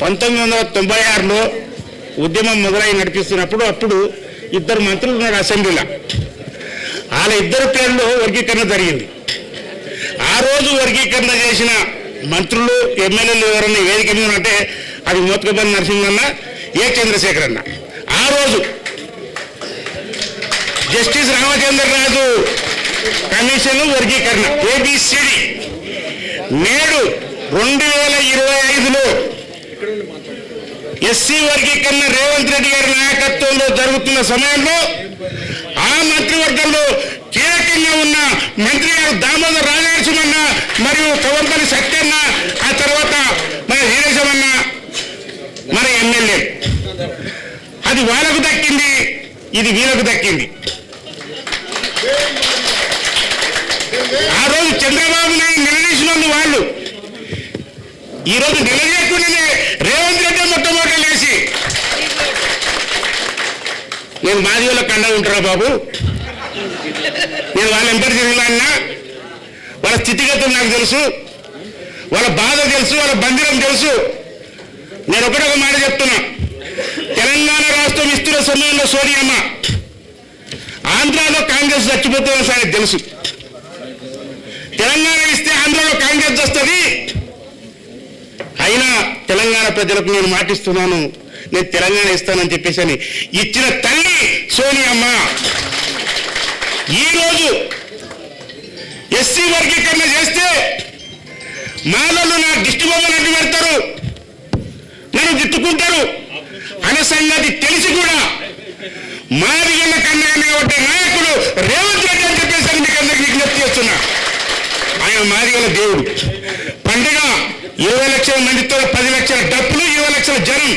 1996లో ఉద్యమం మొదలై నడిపిస్తున్నప్పుడు అప్పుడు ఇద్దరు మంత్రులు ఉన్నారు అసెంబ్లీలో. వాళ్ళ ఇద్దరు పేర్లు వర్గీకరణ జరిగింది. ఆ రోజు వర్గీకరణ చేసిన మంత్రులు ఎమ్మెల్యేలు ఎవరన్నా వేదిక మీద అంటే అది మోత్కపల్లి నరసింహన్న, ఏ చంద్రశేఖర్ అన్న. ఆ రోజు జస్టిస్ రామచంద్రరాజు కమిషన్ వర్గీకరణ ఏబిసిడి. నేడు 2025లో ఎస్సీ వర్గీకరణ రేవంత్ రెడ్డి గారి నాయకత్వంలో జరుగుతున్న సమయంలో ఆ మంత్రివర్గంలో కీలకంగా ఉన్న మంత్రి గారు దామోదర్ రాజనరసింహన్న మరియు కవంపల్లి సత్యన్న, ఆ తర్వాత మన వీరేశమన్న, మన ఎమ్మెల్యే. అది వాళ్ళకు దక్కింది, ఇది వీళ్ళకు దక్కింది. ఆ రోజు చంద్రబాబు నాయుడు నిలదీసిన వాళ్ళు ఈరోజు నిలదీయకుండానే రేవంత్ రెడ్డి మొట్టమొదటి లేచి నేను మాదిగోళ్ళ కండ ఉంటారా బాబు, నేను వాళ్ళ ఎంపర్ తిరిగినా, వాళ్ళ స్థితిగతులు నాకు తెలుసు, వాళ్ళ బాధ తెలుసు, వాళ్ళ బంధిరం తెలుసు. నేను ఒకటొక మాట చెప్తున్నా, తెలంగాణ రాష్ట్రం ఇస్తున్న సమయంలో సోనియమ్మ ఆంధ్రాలో కాంగ్రెస్ చచ్చిపోతున్న సార్ తెలుసు. తెలంగాణ ఇస్తే ఆంధ్రాలో కాంగ్రెస్ వస్తుంది. అయినా తెలంగాణ ప్రజలకు నేను మాటిస్తున్నాను, నేను తెలంగాణ ఇస్తానని చెప్పేసి అని ఇచ్చిన తల్లి సోనియమ్మ. ఈరోజు ఎస్సీ వర్గీకరణ చేస్తే మాలలు నా దిష్టి బొమ్మలు అడ్డు పెడతారు, నన్ను తిట్టుకుంటారు అనే సంగతి తెలిసి కూడా మాదిగల కన్నా కాబట్టి నాయకుడు రేవంత్ రెడ్డి అని చెప్పేసి మీకు అందరికి విజ్ఞప్తి చేస్తున్నా. ఆయన మాదిగల దేవుడు. పండుగ 20 లక్షల మందితో 10 లక్షల డబ్బులు, 20 లక్షల జనం,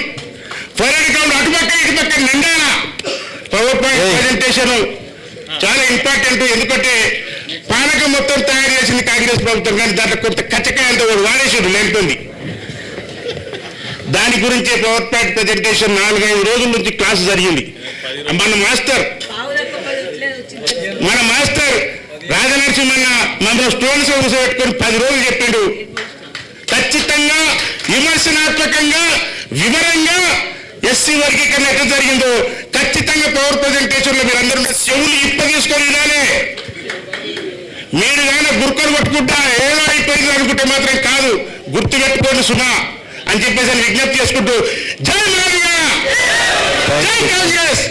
పర్యటన కౌంట్ అటుపక్క ఇటుపక్క నిండాల. పవర్ పాయింట్ ప్రజెంటేషన్ చాలా ఇంపార్టెంట్. ఎందుకంటే పానకం మొత్తం తయారు చేసింది కాంగ్రెస్ ప్రభుత్వం, కానీ దాంట్లో కొంత కచ్చకాయంతో కూడా వాడేసాడు లేనిపోయింది. దాని గురించే పవర్ పాయింట్ ప్రజెంటేషన్ 4-5 రోజుల నుంచి క్లాసు జరిగింది. మన మాస్టర్ రాజనరసింహన్న మమ్మల్ని స్టూడెంట్స్ కూర్చోబెట్టుకొని 10 రోజులు చెప్పిండు. ఖచ్చితంగా విమర్శనాత్మకంగా వివరంగా ఎస్సీ వర్గీకరణ ఎట్లా జరిగిందో ఖచ్చితంగా పవర్ ప్రజెంటేషన్ లో మీరందరూ చెవులు తీసుకొని వినాలి. మీరు కానీ గుర్కలు పట్టుకుంటా ఏదో అయిపోయింది అనుకుంటే మాత్రం కాదు, గుర్తు పెట్టుకోండి సుమా అని చెప్పేసి విజ్ఞప్తి చేసుకుంటూ జై మాదిగ, జై కాంగ్రెస్.